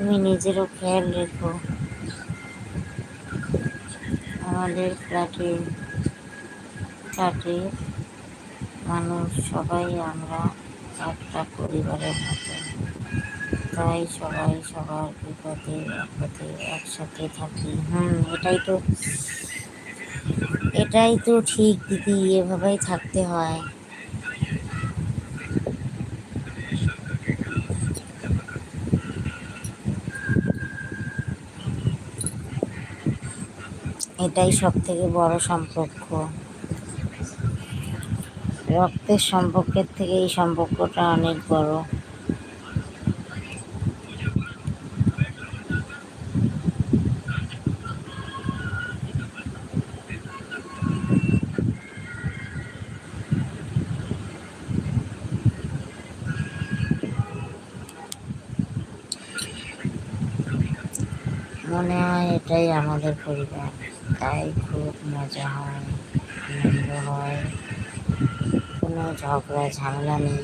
তুমি নিজেরও খেয়াল রেখো। আমাদের ফ্ল্যাটে মানুষ সবাই আমরা একটা পরিবারের মতো, তাই সবাই সবার বিপদে আপদে একসাথে থাকি। এটাই তো ঠিক দিদি, এভাবেই থাকতে হয়। এটাই সব থেকে বড় সম্পর্ক। রক্তের সম্পর্কের থেকে এই সম্পর্কটা অনেক বড়। মনে হয় এটাই আমাদের পরিবার, তাই খুব মজা হয়, আনন্দ হয়, কোনো ঝগড়া ঝামেলা নেই।